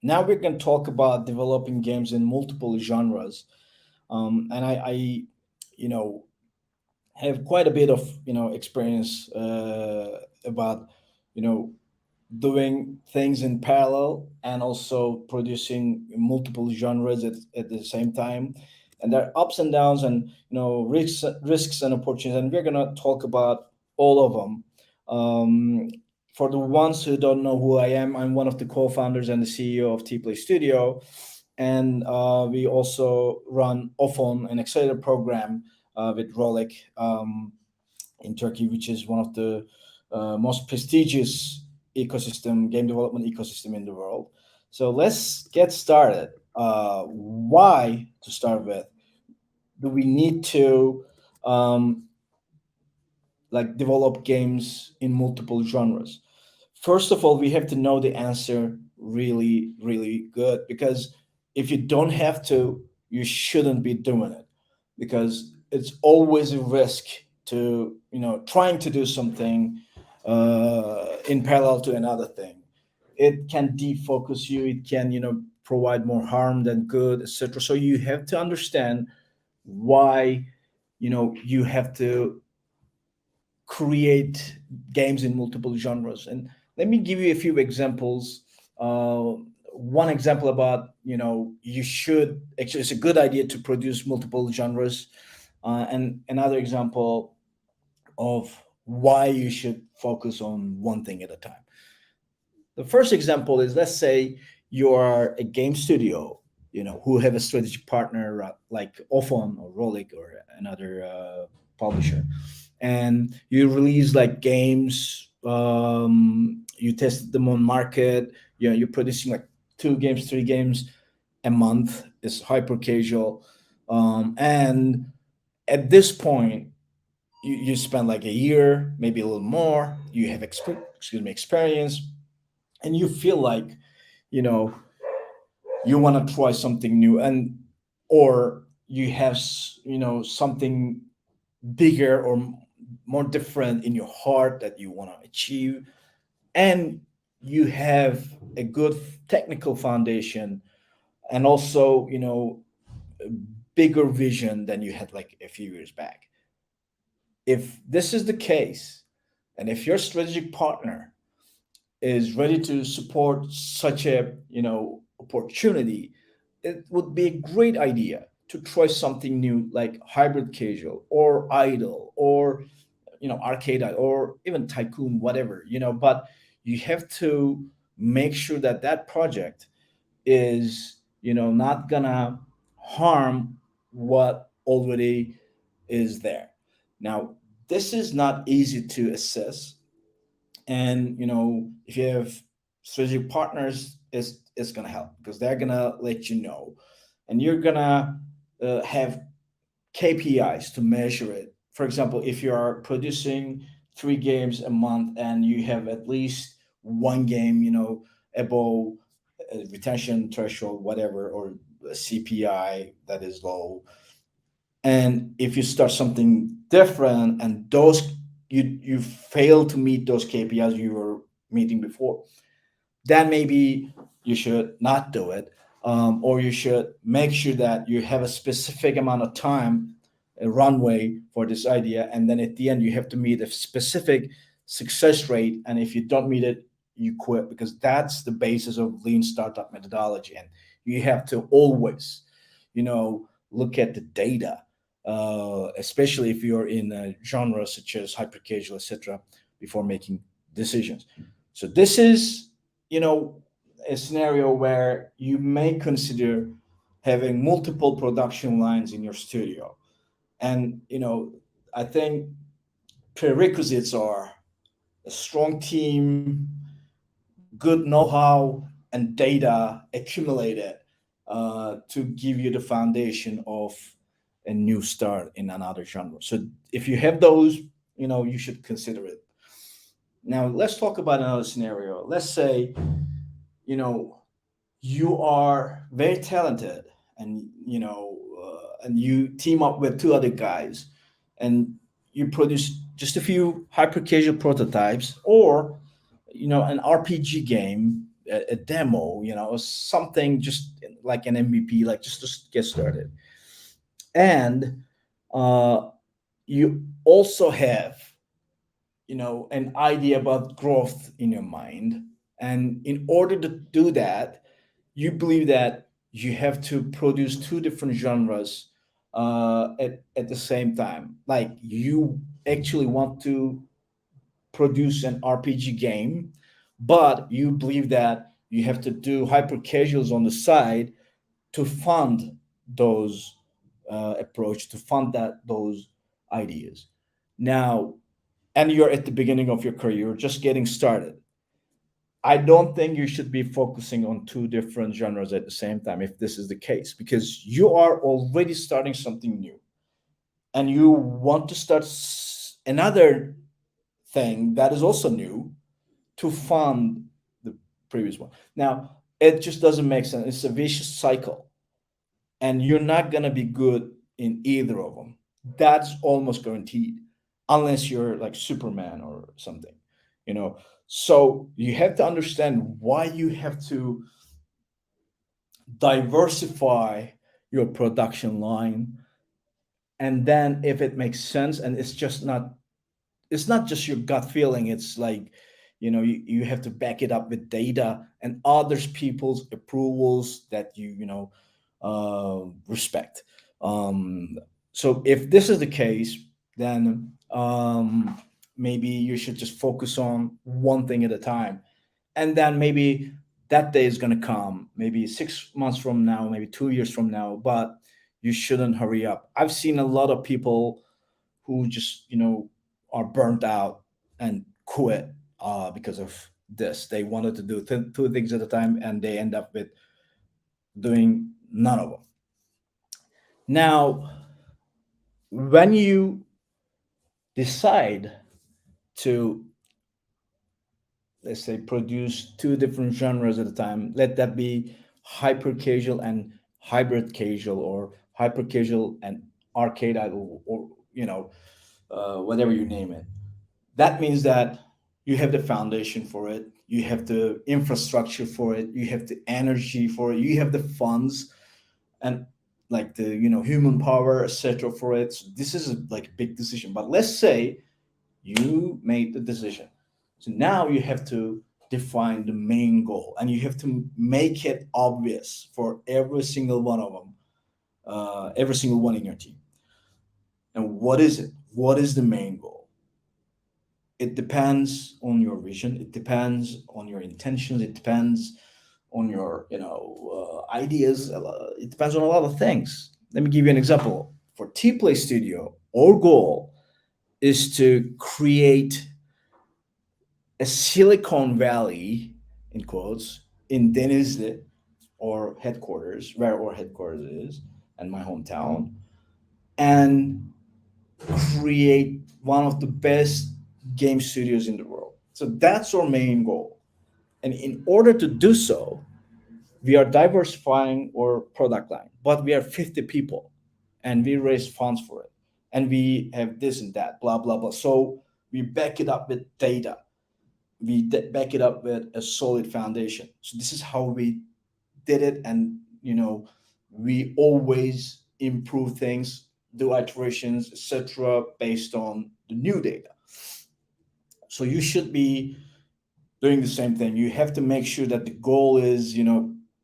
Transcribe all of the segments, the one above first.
Now we're going to talk about developing games in multiple genres. And you know, have quite a bit of experience about you know doing things in parallel and also producing multiple genres at the same time. And there are ups and downs and risks and opportunities, and we're gonna talk about all of them. For the ones who don't know who I am, I'm one of the co-founders and the CEO of Tiplay Studio, and we also run often an accelerator program with Rolik in Turkey, which is one of the most prestigious game development ecosystem in the world. So let's get started. Why, to start with, do we need to um, develop games in multiple genres? First of all, we have to know the answer really, really good, because if you don't have to, you shouldn't be doing it, because it's always a risk to trying to do something in parallel to another thing. It can defocus you. It can provide more harm than good, etc. So you have to understand why you have to create games in multiple genres. And let me give you a few examples. One example about you should actually, it's a good idea to produce multiple genres, and another example of why you should focus on one thing at a time. The first example is, let's say you are a game studio, who have a strategic partner like Ofon or Rolik or another publisher, and you release like games. You test them on market. You're producing like 2 games, 3 games a month. It's hyper casual, and at this point, you spend like a year, maybe a little more. You have experience, and you feel like you know you want to try something new, and or you have something bigger or more different in your heart that you want to achieve, and you have a good technical foundation, and also a bigger vision than you had like a few years back. If this is the case, and if your strategic partner is ready to support such a opportunity, it would be a great idea to try something new like hybrid casual or idle or arcade or even tycoon, whatever. But you have to make sure that that project is not gonna harm what already is there. Now, this is not easy to assess, and if you have strategic partners, it's going to help, because they're going to let you know, and you're going to have KPIs to measure it. For example, if you are producing 3 games a month and you have at least one game above retention threshold, whatever, or a CPI that is low, and if you start something different and those you fail to meet those KPIs you were meeting before, then maybe you should not do it, or you should make sure that you have a specific amount of time, a runway for this idea, and then at the end you have to meet a specific success rate, and if you don't meet it, you quit, because that's the basis of lean startup methodology. And you have to always look at the data, especially if you're in a genre such as hyper casual, etc., before making decisions. So this is, a scenario where you may consider having multiple production lines in your studio, and I think prerequisites are a strong team, good know-how, and data accumulated to give you the foundation of a new start in another genre. So if you have those, you should consider it. Now let's talk about another scenario. Let's say you know you are very talented, and and you team up with 2 other guys, and you produce just a few hyper casual prototypes, or an RPG game a demo, something just like an MVP, like just to get started. And uh, you also have, an idea about growth in your mind. And in order to do that, you believe that you have to produce two different genres at the same time. Like you actually want to produce an RPG game, but you believe that you have to do hyper casuals on the side to fund those approach, to fund those ideas. Now, and you're at the beginning of your career, you're just getting started. I don't think you should be focusing on two different genres at the same time if this is the case, because you are already starting something new and you want to start another thing that is also new to fund the previous one. Now, it just doesn't make sense. It's a vicious cycle, and you're not going to be good in either of them. That's almost guaranteed, unless you're like Superman or something, you know. So you have to understand why you have to diversify your production line, and then if it makes sense and it's not just your gut feeling. It's like, you have to back it up with data and others people's approvals that respect. So if this is the case, then maybe you should just focus on one thing at a time, and then maybe that day is going to come, maybe 6 months from now, maybe 2 years from now, but you shouldn't hurry up. I've seen a lot of people who just are burnt out and quit because of this. They wanted to do two things at a time, and they end up with doing none of them. Now, when you decide to, let's say, produce two different genres at a time, let that be hyper casual and hybrid casual, or hyper casual and arcade idol, or whatever you name it. That means that you have the foundation for it, you have the infrastructure for it, you have the energy for it, you have the funds, and like the human power, etc., for it. So this is like a big decision. But let's say you made the decision, so now you have to define the main goal, and you have to make it obvious for every single one of them, every single one in your team. And what is it? What is the main goal? It depends on your vision, it depends on your intentions, it depends on your ideas, it depends on a lot of things. Let me give you an example. For T-Play Studio, our goal is to create a Silicon Valley, in quotes, in Denizli, or headquarters, where our headquarters is, and my hometown, and create one of the best game studios in the world. So that's our main goal. And in order to do so, we are diversifying our product line, but we are 50 people and we raise funds for it. And we have this and that, blah, blah, blah. So we back it up with data. Back it up with a solid foundation. So this is how we did it. And, we always improve things, do iterations, etc., based on the new data. So you should be doing the same thing. You have to make sure that the goal is,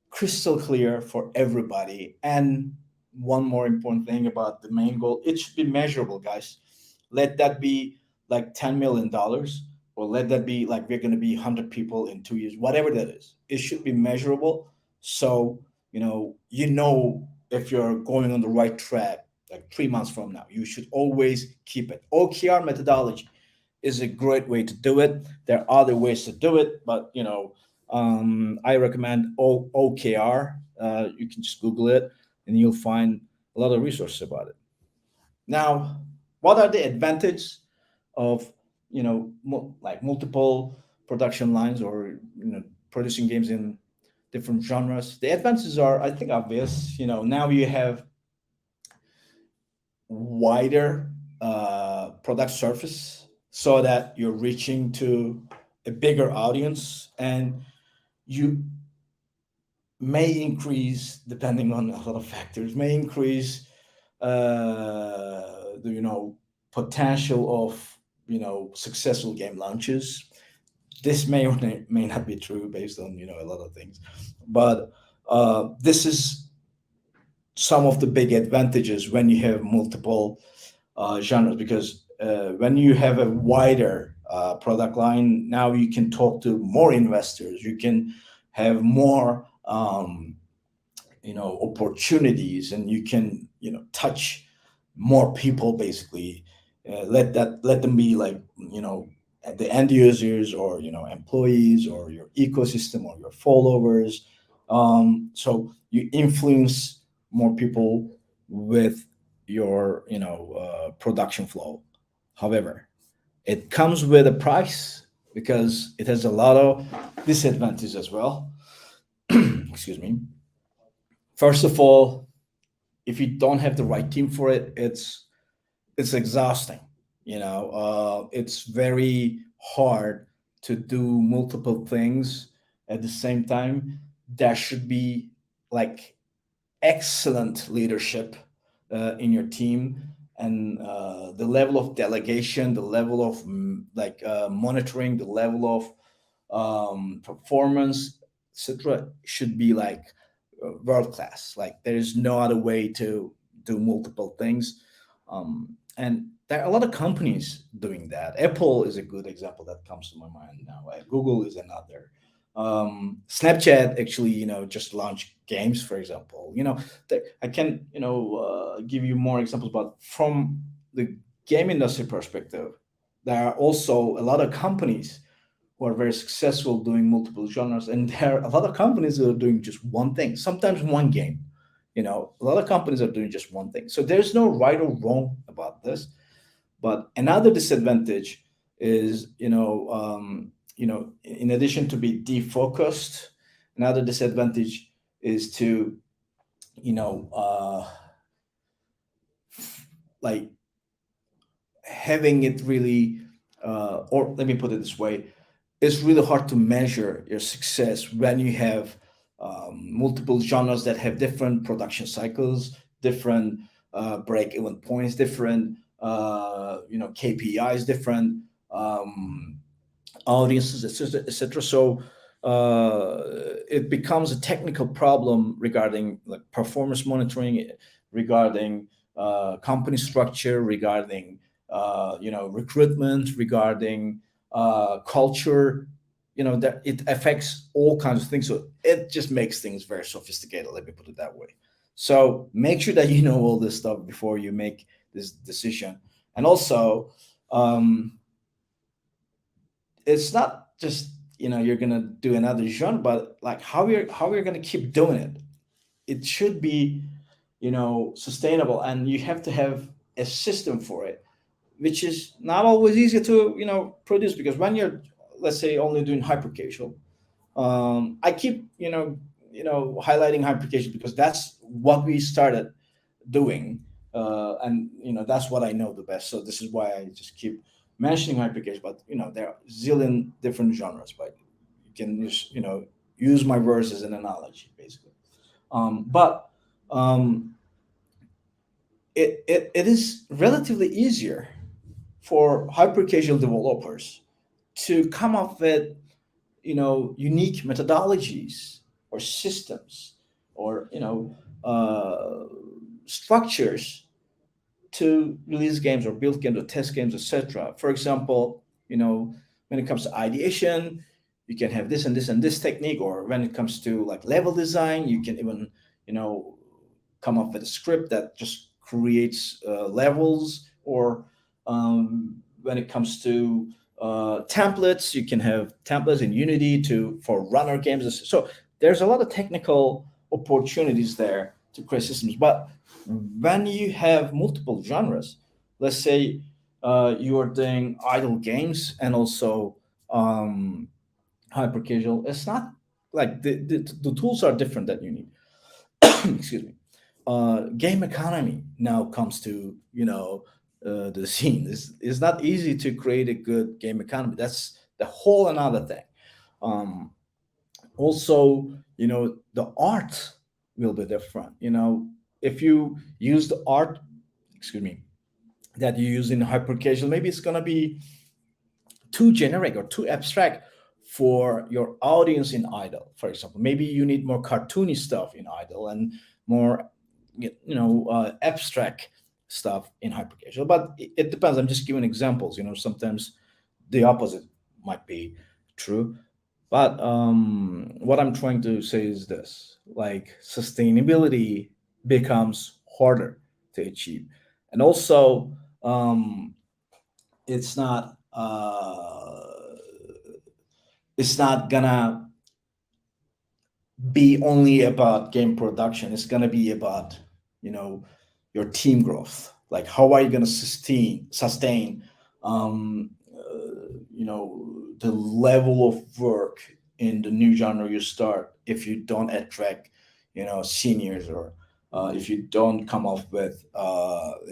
crystal clear for everybody. And one more important thing about the main goal, it should be measurable, guys. Let that be like $10 million, or let that be like we're going to be 100 people in 2 years, whatever that is. It should be measurable. So, if you're going on the right track, like 3 months from now, you should always keep it. OKR methodology is a great way to do it. There are other ways to do it, but I recommend OKR. You can just Google it, and you'll find a lot of resources about it. Now, what are the advantages of like multiple production lines, or producing games in different genres? The advantages are, I think, obvious. Now you have wider product surface, so that you're reaching to a bigger audience, and you may increase, depending on a lot of factors, may increase the potential of successful game launches. This may or may not be true based on a lot of things, but this is some of the big advantages when you have multiple genres, because when you have a wider product line, now you can talk to more investors, you can have more opportunities, and you can touch more people, basically. Let them be like the end users, or employees, or your ecosystem, or your followers. So you influence more people with your production flow. However, it comes with a price, because it has a lot of disadvantages as well. Excuse me. First of all, if you don't have the right team for it, it's exhausting. It's very hard to do multiple things at the same time. There should be like excellent leadership in your team, and the level of delegation, the level of monitoring, the level of performance, etc., should be like world class. Like there is no other way to do multiple things, and there are a lot of companies doing that. Apple is a good example that comes to my mind now. Google is another. Snapchat actually, just launched games, for example. I can, give you more examples, but from the game industry perspective, there are also a lot of companies who are very successful doing multiple genres, and there are a lot of companies that are doing just one thing, sometimes one game. A lot of companies are doing just one thing. So there's no right or wrong about this. But another disadvantage is, in addition to be defocused, another disadvantage is to, you know, uh, like having it really, or let me put it this way, it's really hard to measure your success when you have multiple genres that have different production cycles, different break-even points, different KPIs, different audiences, etc., etc. So it becomes a technical problem regarding like performance monitoring, regarding company structure, regarding recruitment, regarding culture. That it affects all kinds of things. So it just makes things very sophisticated. Let me put it that way. So make sure that you know all this stuff before you make this decision. And also, um, it's not just you're gonna do another genre, but like how you're gonna keep doing it. It should be sustainable, and you have to have a system for it, which is not always easy to produce, because when you're, let's say, only doing hyper casual. I keep highlighting hyper casual because that's what we started doing, and that's what I know the best. So this is why I just keep mentioning hypercase. But there are zillion different genres, but you can just use my verse as an analogy, basically. But it is relatively easier for hyper casual developers to come up with unique methodologies or systems, or structures to release games or build games or test games, etc. For example, when it comes to ideation, you can have this and this and this technique, or when it comes to like level design, you can even you know come up with a script that just creates levels, or when it comes to templates, you can have templates in Unity to for runner games. So there's a lot of technical opportunities there to create systems. But when you have multiple genres, let's say you are doing idle games and also hyper casual, it's not like the tools are different that you need. Excuse me. Game economy now comes to the scene. It's not easy to create a good game economy. That's the whole another thing. um, Also, the art will be different. If you use the art, excuse me, that you use in hyper casual, maybe it's going to be too generic or too abstract for your audience in idle, for example. Maybe you need more cartoony stuff in idle and more abstract stuff in hyper casual. But it depends. I'm just giving examples. Sometimes the opposite might be true. But what I'm trying to say is this: like, sustainability becomes harder to achieve. And also, it's not it's not gonna be only about game production. It's gonna be about you know your team growth. Like, how are you gonna sustain the level of work in the new genre you start if you don't attract seniors, or if you don't come up with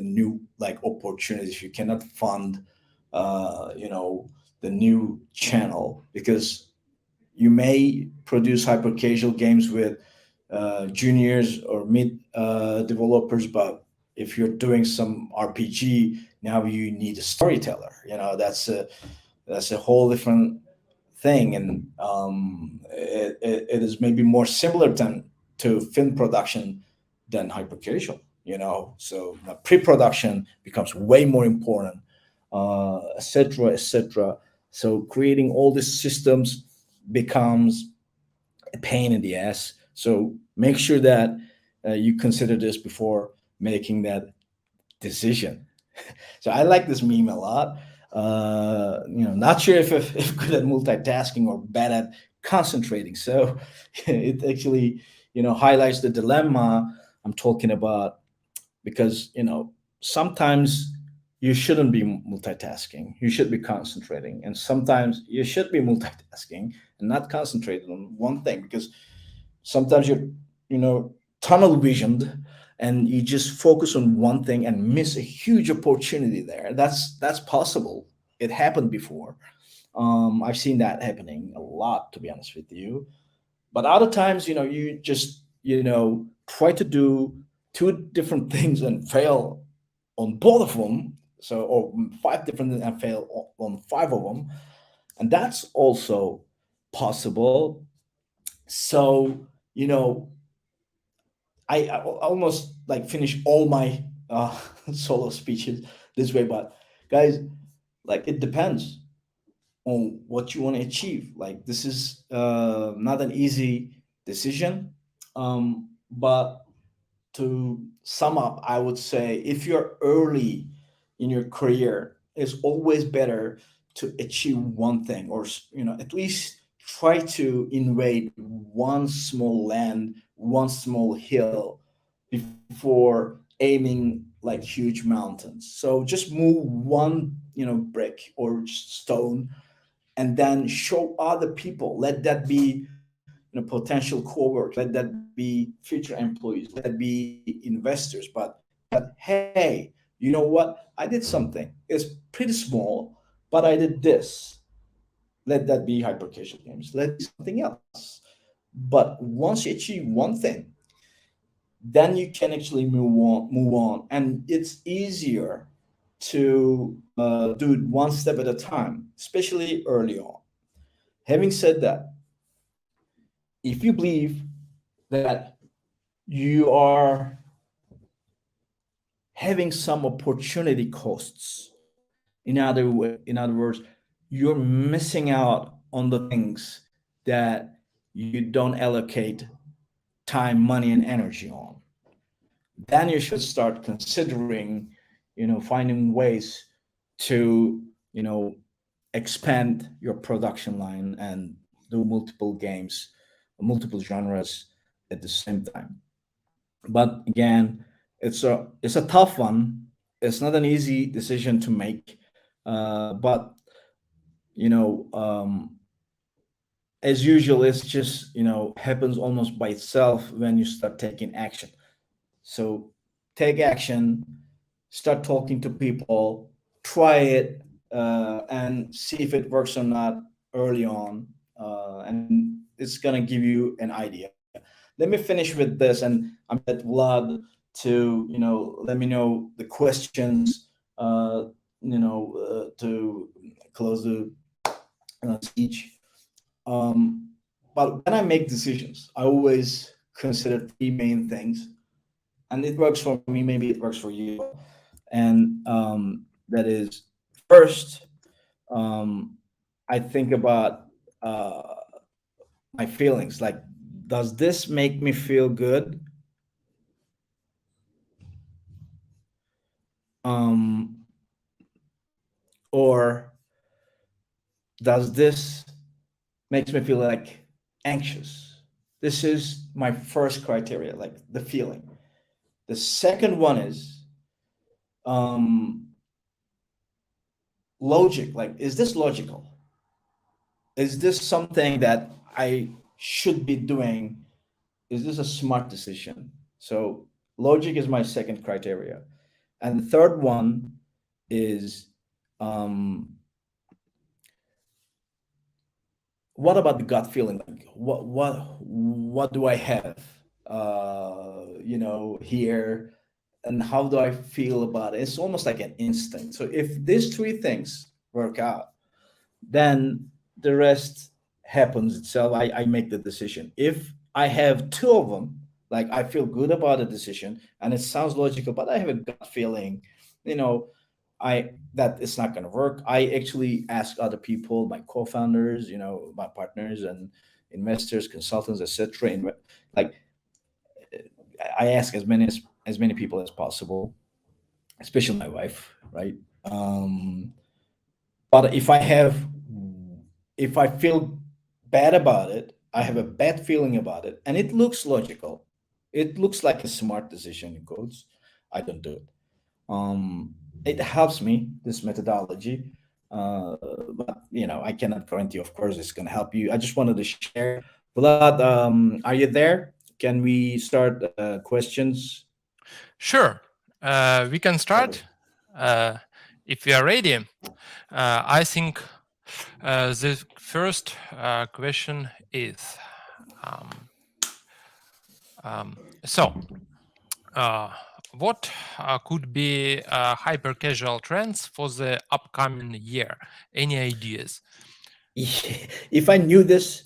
new like opportunities, if you cannot fund the new channel, because you may produce hyper casual games with juniors or mid developers, but if you're doing some RPG, now you need a storyteller. That's a whole different thing, and it is maybe more similar to film production than hyper casual. So pre-production becomes way more important, etc., etc. So creating all these systems becomes a pain in the ass. So make sure that you consider this before making that decision. So I like this meme a lot. Not sure if good at multitasking or bad at concentrating. So it actually, highlights the dilemma I'm talking about, because, sometimes you shouldn't be multitasking. You should be concentrating. And sometimes you should be multitasking and not concentrating on one thing, because sometimes you're tunnel visioned, and you just focus on one thing and miss a huge opportunity there. That's possible. It happened before. I've seen that happening a lot, to be honest with you. But other times, you just try to do two different things and fail on both of them. So, or five different things and fail on five of them, and that's also possible. So, I almost like finish all my solo speeches this way, but guys, like, it depends on what you want to achieve. Like, this is not an easy decision, but to sum up, I would say if you're early in your career, it's always better to achieve one thing, or at least try to invade one small land, one small hill, before aiming like huge mountains. So just move one brick or stone, and then show other people. Let that be potential co-workers, let that be future employees, let that be investors, but hey, you know what, I did something, it's pretty small, but I did this. Let that be hyper casual games, let it be something else. But once you achieve one thing, then you can actually move on, and it's easier to do it one step at a time, especially early on. Having said that, if you believe that you are having some opportunity costs, in other words, you're missing out on the things that you don't allocate time, money, and energy on, then you should start considering finding ways to expand your production line and do multiple games, multiple genres at the same time. But again, it's a tough one. It's not an easy decision to make, but you know um, as usual, it's just happens almost by itself when you start taking action. So take action, start talking to people, try it, and see if it works or not early on. And it's gonna give you an idea. Let me finish with this, and I'm gonna let Vlad to let me know the questions. To close the speech. But when I make decisions, I always consider three main things, and it works for me. Maybe it works for you. And that is, first, um, I think about my feelings. Like, does this make me feel good? Um, or does this makes me feel like anxious? This is my first criteria, like the feeling. The second one is um, logic. Like, is this logical? Is this something that I should be doing? Is this a smart decision? So logic is my second criteria. And the third one is um, what about the gut feeling? Like, what do I have here, and how do I feel about it? It's almost like an instinct. So if these three things work out, then the rest happens itself. I make the decision. If I have two of them, like I feel good about the decision and it sounds logical, but I have a gut feeling, you know, I that it's not going to work. I actually ask other people, my co-founders, my partners and investors, consultants, etc. Like I ask as many people as possible, especially my wife, right? But if I feel bad about it, I have a bad feeling about it, and it looks logical, it looks like a smart decision in quotes, I don't do it. It helps me, this methodology, but I cannot guarantee. Of course, it's going to help you. I just wanted to share. Vlad, are you there? Can we start questions? Sure. We can start. If we are ready, I think the first question is um, so, what could be hyper casual trends for the upcoming year? Any ideas? If I knew this,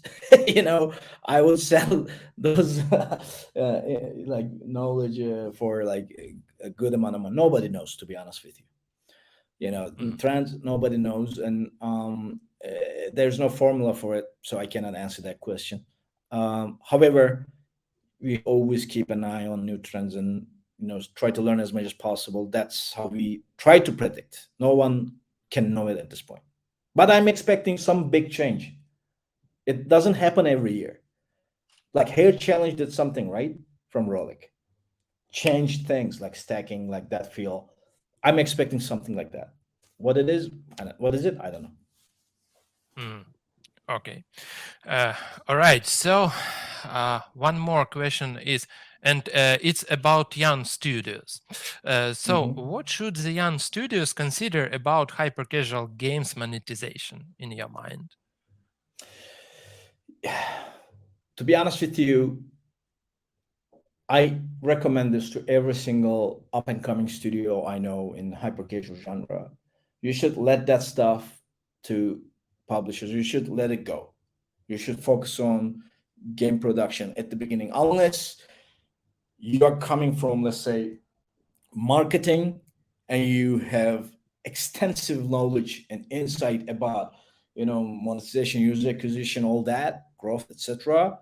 I would sell those like knowledge for like a good amount of money. Nobody knows, to be honest with you. Mm. Trends nobody knows, and there's no formula for it, so I cannot answer that question. However, we always keep an eye on new trends and try to learn as much as possible. That's how we try to predict. No one can know it at this point, but I'm expecting some big change. It doesn't happen every year. Like Hair Challenge did something right from Rolik, changed things like stacking, like that feel. I'm expecting something like that. What it is, what is it? I don't know. Mm. Okay. All right. So, one more question is, and it's about young studios. So, Mhm. what should the young studios consider about hyper casual games monetization in your mind? To be honest with you, I recommend this to every single up and coming studio I know in hyper casual genre. You should let that stuff to publishers. You should let it go. You should focus on game production at the beginning, unless you are coming from, let's say, marketing, and you have extensive knowledge and insight about monetization, user acquisition, all that growth, etc.,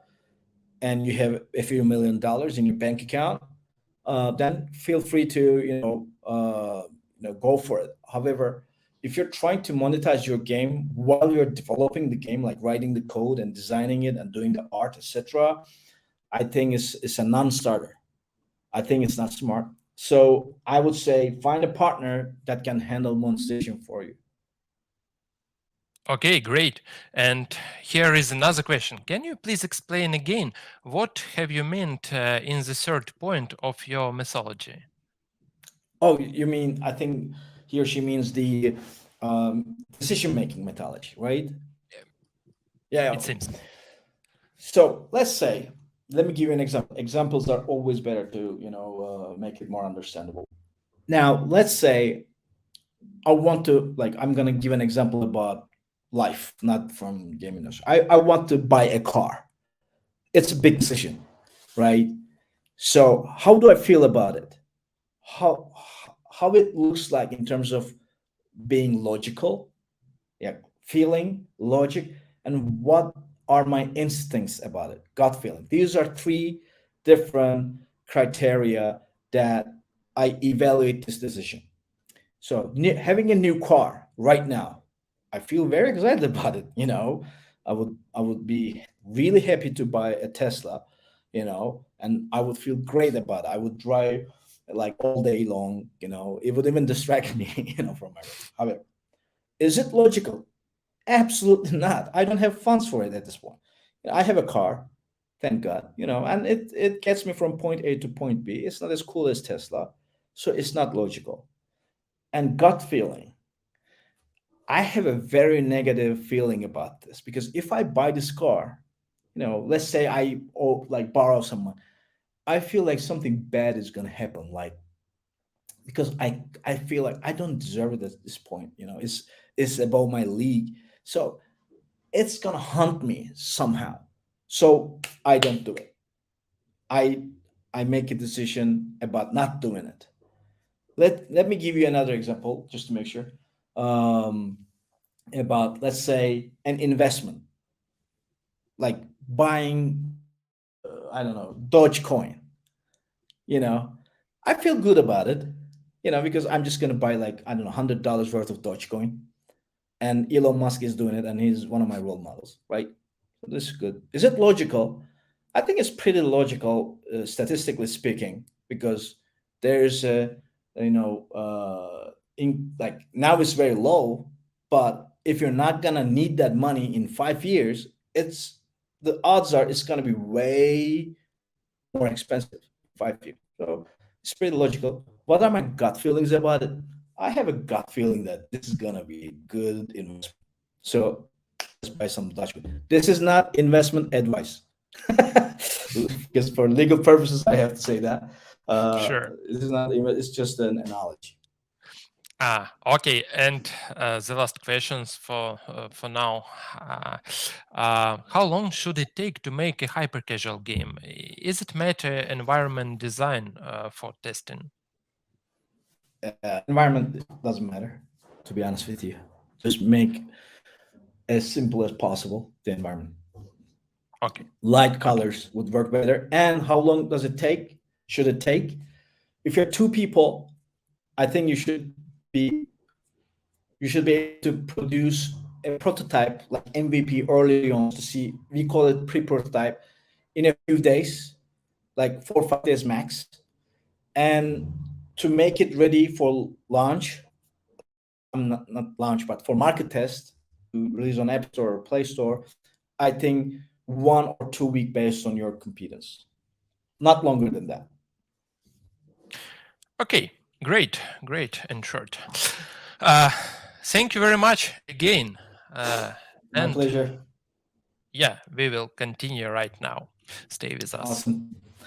and you have a few $1 million in your bank account, then feel free to go for it. However, if you're trying to monetize your game while you're developing the game, like writing the code and designing it and doing the art, etc., I think it's a non-starter. I think it's not smart. So I would say find a partner that can handle monetization for you. Okay, great. And here is another question. Can you please explain again what have you meant in the third point of your mythology? Oh, you mean, I think he or she means the decision making methodology, right? Yeah. It seems. So let's say, let me give you an example. Examples are always better to, make it more understandable. Now, let's say I want to, like, I'm gonna give an example about life, not from gaming industry. I want to buy a car. It's a big decision, right? So how do I feel about it? How how it looks like in terms of being logical, yeah, feeling, logic, and what are my instincts about it, gut feeling. These are three different criteria that I evaluate this decision. So having a new car right now, I feel very excited about it. I would be really happy to buy a Tesla, and I would feel great about it. I would drive like all day long. It would even distract me, from my work. However, is it logical? Absolutely not. I don't have funds for it at this point. I have a car, thank God, and it gets me from point A to point B. It's not as cool as Tesla, so it's not logical. And gut feeling, I have a very negative feeling about this because if I buy this car, let's say like borrow someone, I feel like something bad is gonna happen. Like because I feel like I don't deserve it at this point. It's above my league, so it's gonna haunt me somehow. So I don't do it. I I make a decision about not doing it. Let me give you another example just to make sure. Um, about, let's say, an investment, like buying, I don't know, Dogecoin. You know, I feel good about it. Because I'm just gonna buy, like, I don't know, $100 worth of Dogecoin, and Elon Musk is doing it, and he's one of my role models, right? So this is good. Is it logical? I think it's pretty logical, statistically speaking, because there's a, in like now it's very low, but if you're not gonna need that money in 5 years, it's the odds are it's gonna be way more expensive in 5 years. So it's pretty logical. What are my gut feelings about it? I have a gut feeling that this is gonna be a good investment. So let's buy some Dutchman. This is not investment advice. Because for legal purposes, I have to say that. Sure. This is not, it's just an analogy. Okay. And the last questions for now. How long should it take to make a hyper casual game? Is it matter environment design for testing? Environment doesn't matter, to be honest with you. Just make as simple as possible the environment. Okay. Light Okay. colors would work better. And how long does it take? Should it take? If you're two people, I think you should be able to produce a prototype like MVP early on to see. We call it pre-prototype in a few days, like 4 or 5 days max, and to make it ready for launch. Not launch, but for market test to release on App Store or Play Store. I think 1 or 2 week based on your competence, not longer than that. Okay. Great. And short. Thank you very much again. My And pleasure. yeah, we will continue right now. Stay with us. Awesome.